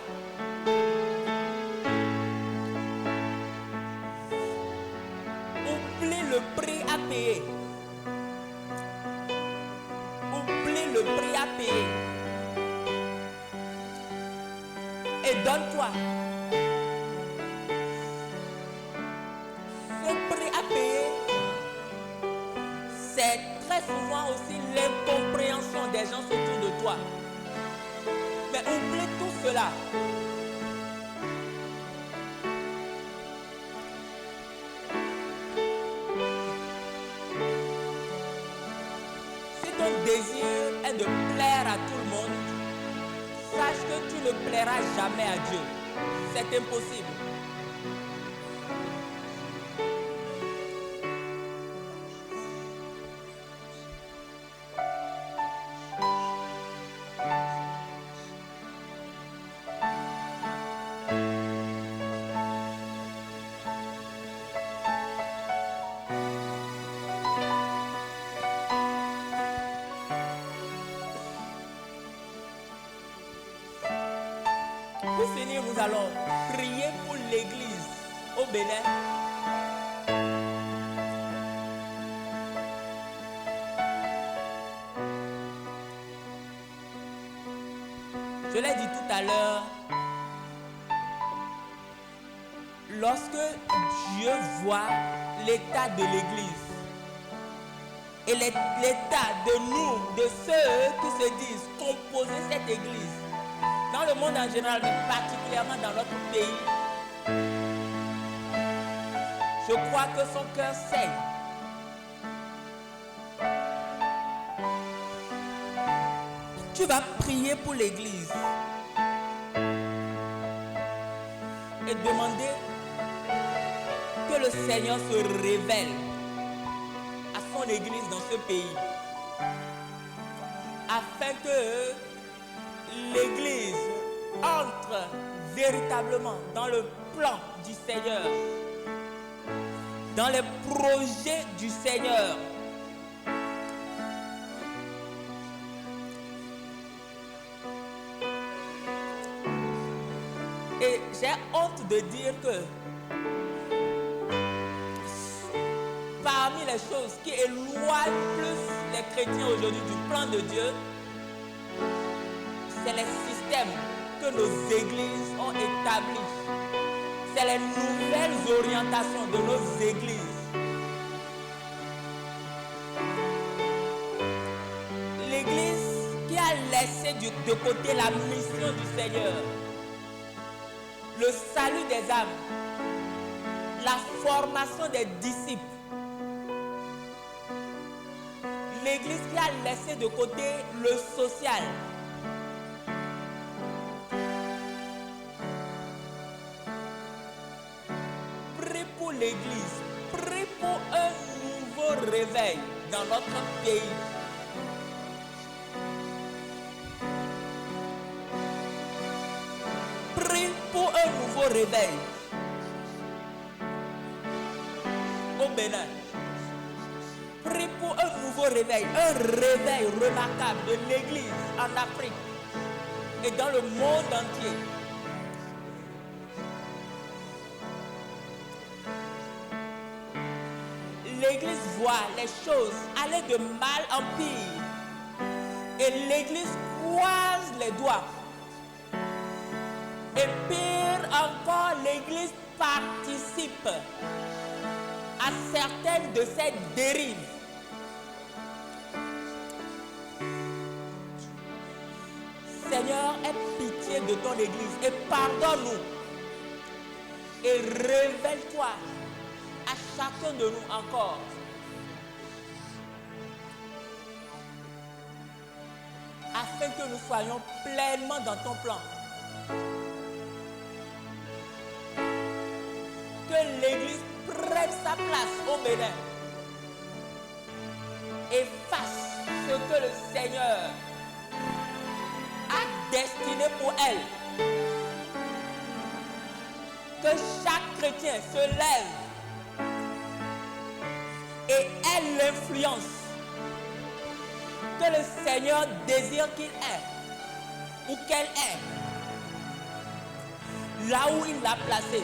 Oublie le prix à payer. Oublie le prix à payer. Et donne-toi. Ce prix à payer, c'est très souvent aussi l'incompréhension des gens autour de toi. Mais oublie tout cela. Si ton désir est de plaire à tout le monde, sache que tu ne plairas jamais à Dieu. C'est impossible. Pour finir, nous allons prier pour l'église au Bénin. Je l'ai dit tout à l'heure, lorsque Dieu voit l'état de l'église et l'état de nous, de ceux qui se disent composer cette église, dans le monde en général, mais particulièrement dans notre pays, je crois que son cœur saigne. Tu vas prier pour l'église et demander que le Seigneur se révèle à son église dans ce pays, afin que l'église entre véritablement dans le plan du Seigneur, dans les projets du Seigneur. Et j'ai honte de dire que parmi les choses qui éloignent plus les chrétiens aujourd'hui du plan de Dieu, c'est les systèmes que nos églises ont établis. C'est les nouvelles orientations de nos églises. L'église qui a laissé de côté la mission du Seigneur, le salut des âmes, la formation des disciples. L'église qui a laissé de côté le social. Prie pour l'église, prie pour un nouveau réveil dans notre pays. Prie pour un nouveau réveil au Bénin. Prie pour un nouveau réveil, un réveil remarquable de l'église en Afrique et dans le monde entier. L'église voit les choses aller de mal en pire et l'église croise les doigts. Et pire encore, l'église participe à certaines de ces dérives Seigneur, aie pitié de ton Église et pardonne-nous. Et révèle-toi à chacun de nous encore. Afin que nous soyons pleinement dans ton plan. Que l'Église prenne sa place au Bénin et fasse ce que le Seigneur a destiné pour elle. Que chaque chrétien se lève et ait l'influence que le Seigneur désire qu'il ait ou qu'elle ait là où il l'a placé.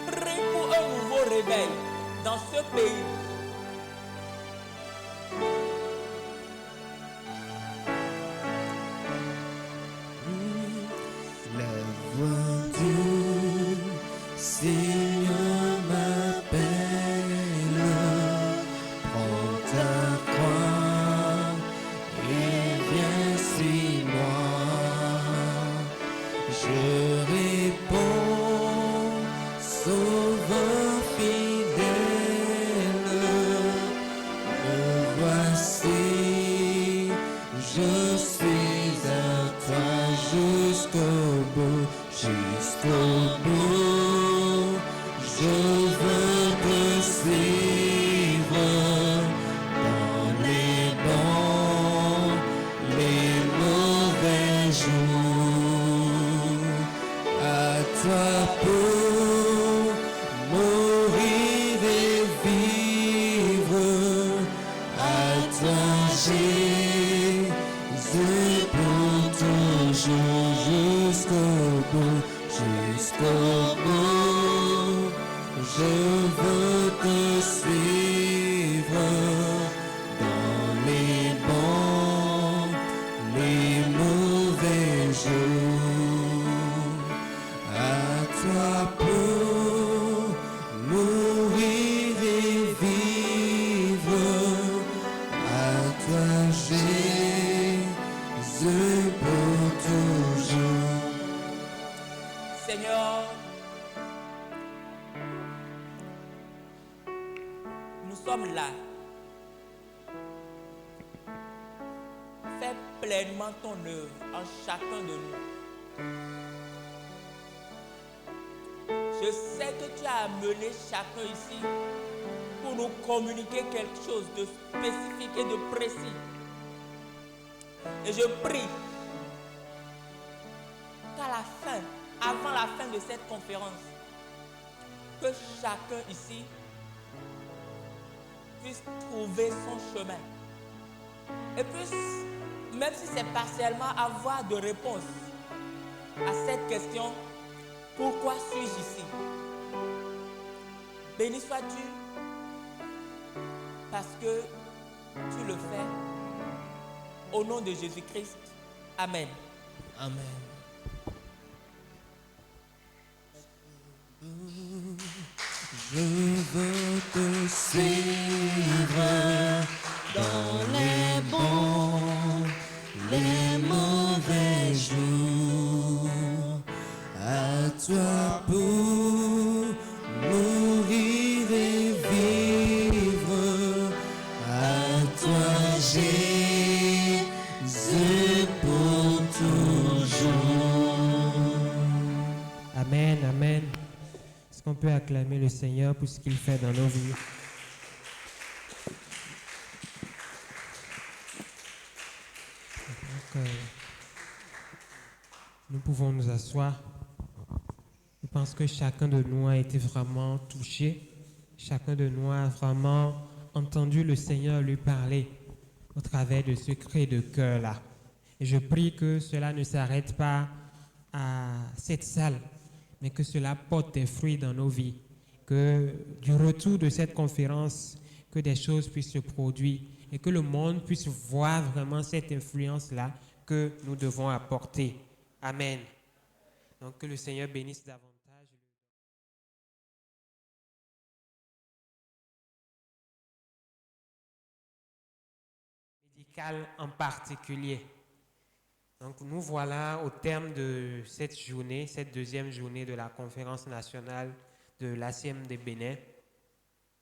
Prie pour un nouveau réveil dans ce pays. La voix du Seigneur m'appelle, prends ta croix et viens suis-moi. Je réponds, Sauveur fidèle, me voici, je suis à toi jusqu'au bout, jusqu'au bout. Je veux te suivre dans les bons, les mauvais jours. À toi pour mourir et vivre, à toi Jésus pour toujours, jusqu'au bout, jusqu'au bout. Je veux te suivre dans les bons, les mauvais jours. À toi pour mourir et vivre, à toi Jésus pour toujours. Seigneur, nous sommes là. Fais pleinement ton œuvre en chacun de nous. Je sais que tu as amené chacun ici pour nous communiquer quelque chose de spécifique et de précis. Et je prie qu'à la fin, avant la fin de cette conférence, que chacun ici puisse trouver son chemin et puisse, même si c'est partiellement, avoir de réponse à cette question: pourquoi suis-je ici? Béni sois-tu parce que tu le fais. Au nom de Jésus-Christ. Amen. Amen. Je veux te suivre dans les bons, les mauvais jours. À toi pour mourir et vivre. À toi Jésus pour toujours. Amen, amen. Est-ce qu'on peut acclamer le Seigneur pour ce qu'il fait dans nos vies? Donc, nous pouvons nous asseoir. Je pense que chacun de nous a été vraiment touché. Chacun de nous a vraiment entendu le Seigneur lui parler au travers de ce cri de cœur-là. Et je prie que cela ne s'arrête pas à cette salle, mais que cela porte des fruits dans nos vies. Que du retour de cette conférence, que des choses puissent se produire et que le monde puisse voir vraiment cette influence-là que nous devons apporter. Amen. Donc que le Seigneur bénisse davantage. musicale en particulier. Donc nous voilà au terme de cette journée, cette deuxième journée de la conférence nationale de l'ACM des Bénin.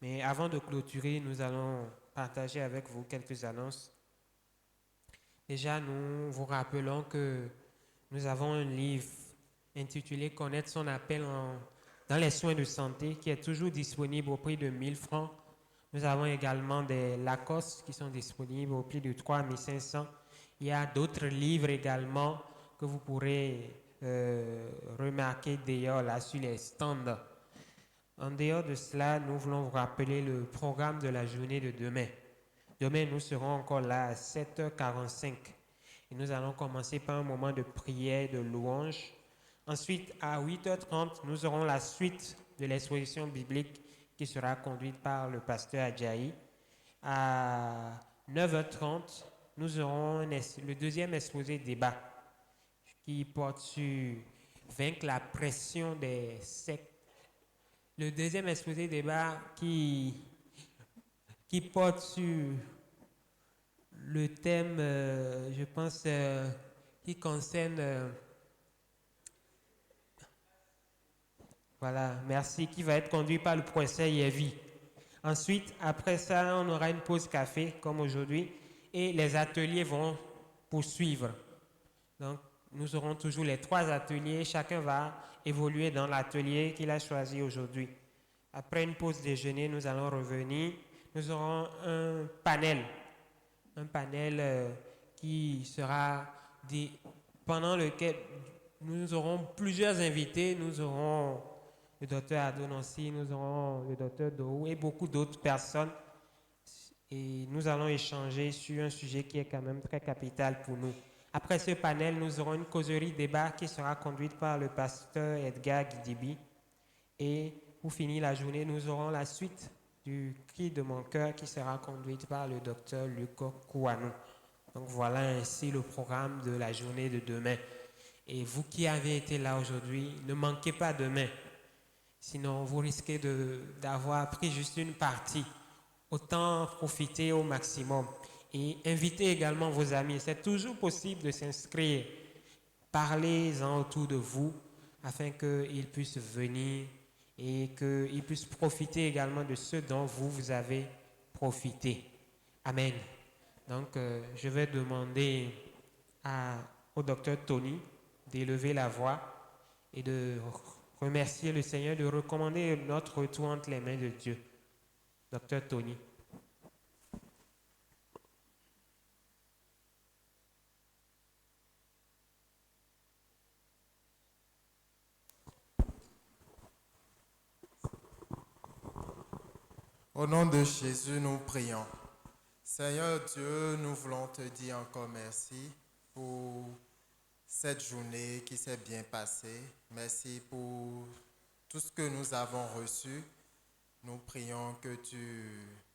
Mais avant de clôturer, nous allons partager avec vous quelques annonces. Déjà, nous vous rappelons que nous avons un livre intitulé Connaître son appel dans les soins de santé qui est toujours disponible au prix de 1000 francs. Nous avons également des Lacoste qui sont disponibles au prix de 3500. Il y a d'autres livres également que vous pourrez remarquer d'ailleurs là sur les stands. En dehors de cela, nous voulons vous rappeler le programme de la journée de demain. Demain, nous serons encore là à 7h45 et nous allons commencer par un moment de prière, de louange. Ensuite, à 8h30, nous aurons la suite de l'exposition biblique qui sera conduite par le pasteur Adjaï. À 9h30, nous aurons le deuxième exposé débat qui porte sur vaincre la pression des sectes. Le deuxième exposé débat qui porte sur le thème, je pense, qui concerne, voilà, merci, qui va être conduit par le professeur Yevi. Ensuite, après ça, on aura une pause café, comme aujourd'hui, et les ateliers vont poursuivre. Donc, nous aurons toujours les 3 ateliers. Chacun va évoluer dans l'atelier qu'il a choisi aujourd'hui. Après une pause déjeuner, nous allons revenir. Nous aurons un panel qui sera pendant lequel nous aurons plusieurs invités. Nous aurons le docteur Adonancy, nous aurons le docteur Dou et beaucoup d'autres personnes. Et nous allons échanger sur un sujet qui est quand même très capital pour nous. Après ce panel, nous aurons une causerie débat qui sera conduite par le pasteur Edgar Guidibi. Et pour finir la journée, nous aurons la suite du cri de mon cœur qui sera conduite par le docteur Luco Kouanou. Donc voilà ainsi le programme de la journée de demain. Et vous qui avez été là aujourd'hui, ne manquez pas demain. Sinon, vous risquez d'avoir pris juste une partie. Autant profiter au maximum. Et invitez également vos amis. C'est toujours possible de s'inscrire. Parlez-en autour de vous afin qu'ils puissent venir et qu'ils puissent profiter également de ce dont vous avez profité. Amen. Donc, je vais demander au docteur Tony d'élever la voix et de remercier le Seigneur, de recommander notre retour entre les mains de Dieu. Docteur Tony. Au nom de Jésus, nous prions. Seigneur Dieu, nous voulons te dire encore merci pour cette journée qui s'est bien passée. Merci pour tout ce que nous avons reçu. Nous prions que tu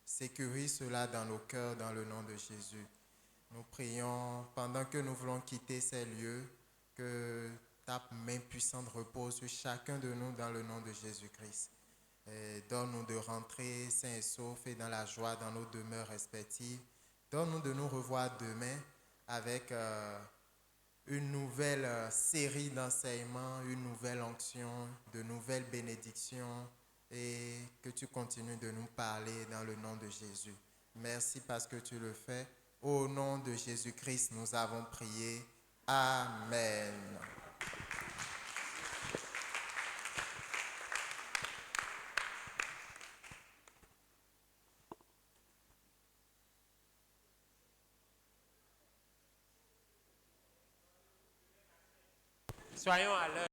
sécurises cela dans nos cœurs, dans le nom de Jésus. Nous prions, pendant que nous voulons quitter ces lieux, que ta main puissante repose sur chacun de nous dans le nom de Jésus-Christ. Donne-nous de rentrer sains et saufs et dans la joie dans nos demeures respectives. Donne-nous de nous revoir demain avec une nouvelle série d'enseignements, une nouvelle onction, de nouvelles bénédictions et que tu continues de nous parler dans le nom de Jésus. Merci parce que tu le fais. Au nom de Jésus-Christ, nous avons prié. Amen. Soyons à l'heure.